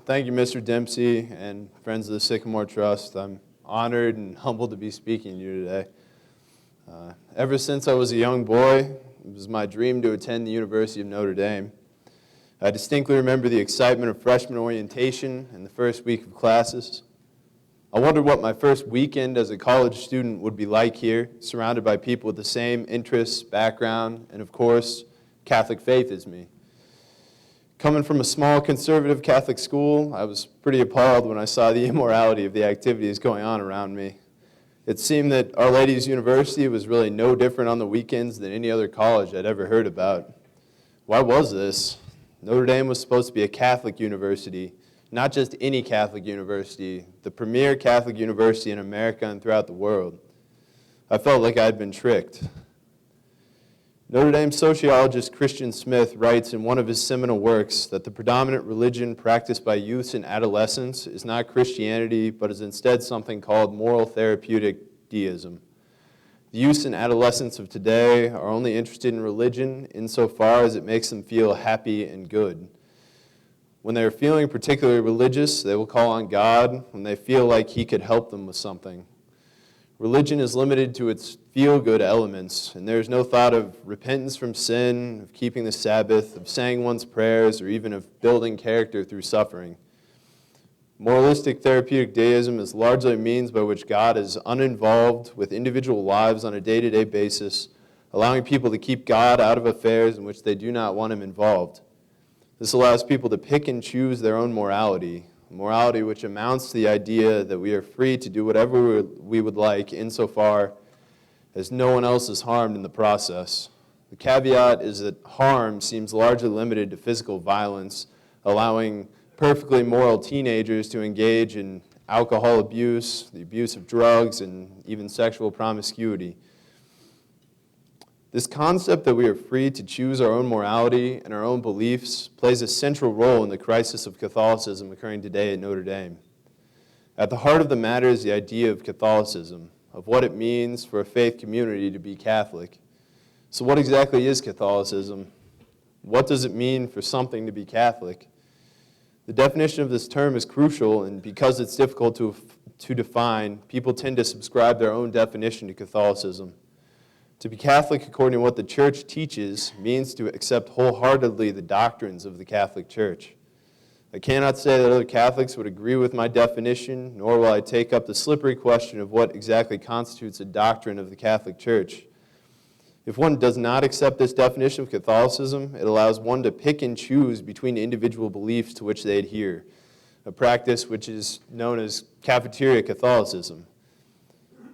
Thank you, Mr. Dempsey and friends of the Sycamore Trust. I'm honored and humbled to be speaking to you today. Ever since I was a young boy, it was my dream to attend the University of Notre Dame. I distinctly remember the excitement of freshman orientation and the first week of classes. I wondered what my first weekend as a college student would be like here, surrounded by people with the same interests, background, and of course, Catholic faith as me. Coming from a small conservative Catholic school, I was pretty appalled when I saw the immorality of the activities going on around me. It seemed that Our Lady's University was really no different on the weekends than any other college I'd ever heard about. Why was this? Notre Dame was supposed to be a Catholic university, not just any Catholic university, the premier Catholic university in America and throughout the world. I felt like I'd been tricked. Notre Dame sociologist Christian Smith writes in one of his seminal works that the predominant religion practiced by youths and adolescents is not Christianity, but is instead something called moral therapeutic deism. The youths and adolescents of today are only interested in religion insofar as it makes them feel happy and good. When they are feeling particularly religious, they will call on God when they feel like He could help them with something. Religion is limited to its feel-good elements, and there is no thought of repentance from sin, of keeping the Sabbath, of saying one's prayers, or even of building character through suffering. Moralistic therapeutic deism is largely a means by which God is uninvolved with individual lives on a day-to-day basis, allowing people to keep God out of affairs in which they do not want Him involved. This allows people to pick and choose their own morality which amounts to the idea that we are free to do whatever we would like insofar as no one else is harmed in the process. The caveat is that harm seems largely limited to physical violence, allowing perfectly moral teenagers to engage in alcohol abuse, the abuse of drugs, and even sexual promiscuity. This concept that we are free to choose our own morality and our own beliefs plays a central role in the crisis of Catholicism occurring today at Notre Dame. At the heart of the matter is the idea of Catholicism, of what it means for a faith community to be Catholic. So what exactly is Catholicism? What does it mean for something to be Catholic? The definition of this term is crucial, and because it's difficult to define, people tend to subscribe their own definition to Catholicism. To be Catholic, according to what the Church teaches, means to accept wholeheartedly the doctrines of the Catholic Church. I cannot say that other Catholics would agree with my definition, nor will I take up the slippery question of what exactly constitutes a doctrine of the Catholic Church. If one does not accept this definition of Catholicism, it allows one to pick and choose between individual beliefs to which they adhere, a practice which is known as cafeteria Catholicism.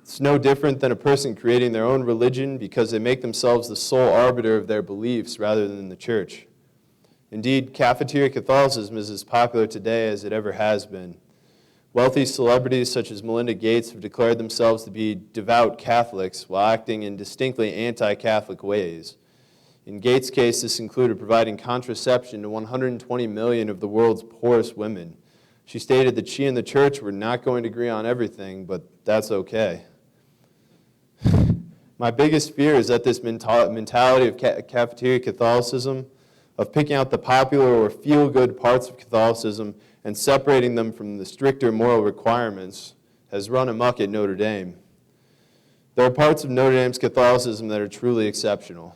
It's no different than a person creating their own religion because they make themselves the sole arbiter of their beliefs rather than the Church. Indeed, cafeteria Catholicism is as popular today as it ever has been. Wealthy celebrities such as Melinda Gates have declared themselves to be devout Catholics while acting in distinctly anti-Catholic ways. In Gates' case, this included providing contraception to 120 million of the world's poorest women. She stated that she and the Church were not going to agree on everything, but that's okay. My biggest fear is that this mentality of cafeteria Catholicism, of picking out the popular or feel-good parts of Catholicism and separating them from the stricter moral requirements, has run amok at Notre Dame. There are parts of Notre Dame's Catholicism that are truly exceptional.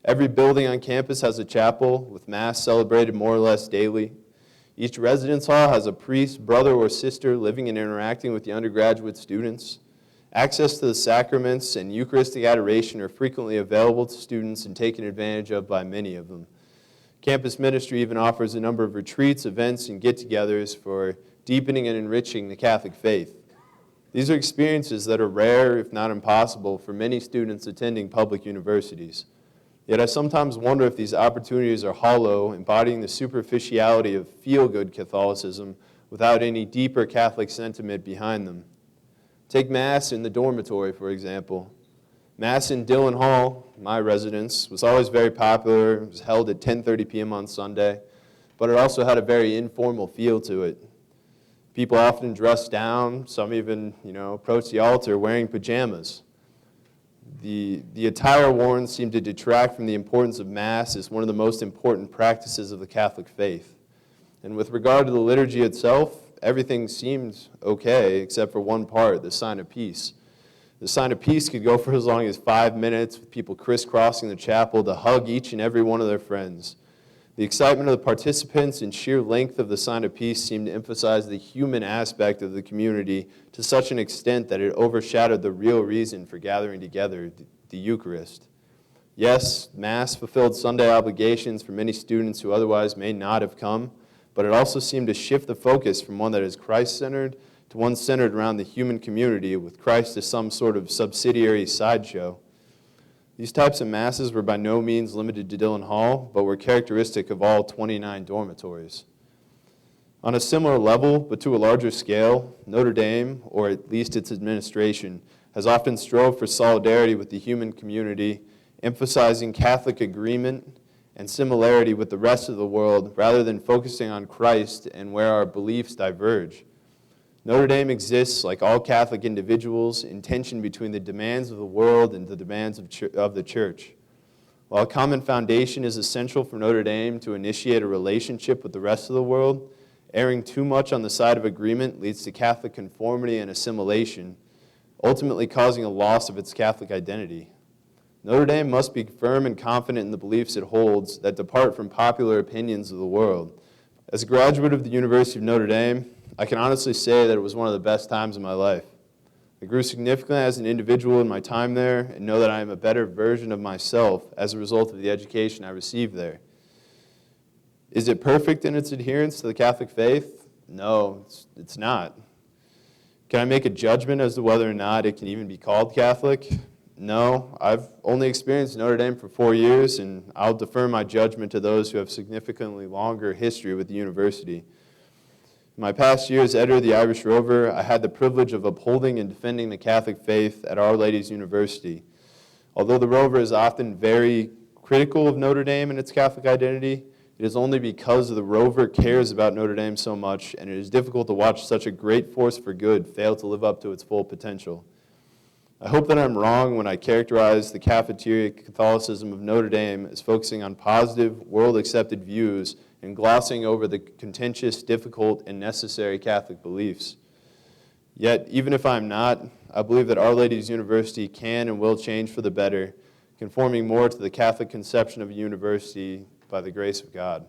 Every building on campus has a chapel with Mass celebrated more or less daily. Each residence hall has a priest, brother, or sister living and interacting with the undergraduate students. Access to the sacraments and Eucharistic adoration are frequently available to students and taken advantage of by many of them. Campus ministry even offers a number of retreats, events, and get-togethers for deepening and enriching the Catholic faith. These are experiences that are rare, if not impossible, for many students attending public universities. Yet I sometimes wonder if these opportunities are hollow, embodying the superficiality of feel-good Catholicism without any deeper Catholic sentiment behind them. Take Mass in the dormitory, for example. Mass in Dillon Hall, my residence, was always very popular. It was held at 10:30 p.m. on Sunday, but it also had a very informal feel to it. People often dressed down, some even, approached the altar wearing pajamas. The attire worn seemed to detract from the importance of Mass as one of the most important practices of the Catholic faith. And with regard to the liturgy itself, everything seemed okay except for one part, the sign of peace. The sign of peace could go for as long as 5 minutes, with people crisscrossing the chapel to hug each and every one of their friends. The excitement of the participants and sheer length of the sign of peace seemed to emphasize the human aspect of the community to such an extent that it overshadowed the real reason for gathering together, the Eucharist. Yes, Mass fulfilled Sunday obligations for many students who otherwise may not have come, but it also seemed to shift the focus from one that is Christ-centered to one centered around the human community, with Christ as some sort of subsidiary sideshow. These types of Masses were by no means limited to Dillon Hall, but were characteristic of all 29 dormitories. On a similar level, but to a larger scale, Notre Dame, or at least its administration, has often strove for solidarity with the human community, emphasizing Catholic agreement and similarity with the rest of the world rather than focusing on Christ and where our beliefs diverge. Notre Dame exists, like all Catholic individuals, in tension between the demands of the world and the demands of the Church. While a common foundation is essential for Notre Dame to initiate a relationship with the rest of the world, erring too much on the side of agreement leads to Catholic conformity and assimilation, ultimately causing a loss of its Catholic identity. Notre Dame must be firm and confident in the beliefs it holds that depart from popular opinions of the world. As a graduate of the University of Notre Dame, I can honestly say that it was one of the best times of my life. I grew significantly as an individual in my time there and know that I am a better version of myself as a result of the education I received there. Is it perfect in its adherence to the Catholic faith? No, it's not. Can I make a judgment as to whether or not it can even be called Catholic? No, I've only experienced Notre Dame for 4 years, and I'll defer my judgment to those who have significantly longer history with the university. In my past year as editor of the Irish Rover, I had the privilege of upholding and defending the Catholic faith at Our Lady's University. Although the Rover is often very critical of Notre Dame and its Catholic identity, it is only because the Rover cares about Notre Dame so much, and it is difficult to watch such a great force for good fail to live up to its full potential. I hope that I'm wrong when I characterize the cafeteria Catholicism of Notre Dame as focusing on positive, world-accepted views and glossing over the contentious, difficult, and necessary Catholic beliefs. Yet, even if I'm not, I believe that Our Lady's University can and will change for the better, conforming more to the Catholic conception of a university by the grace of God.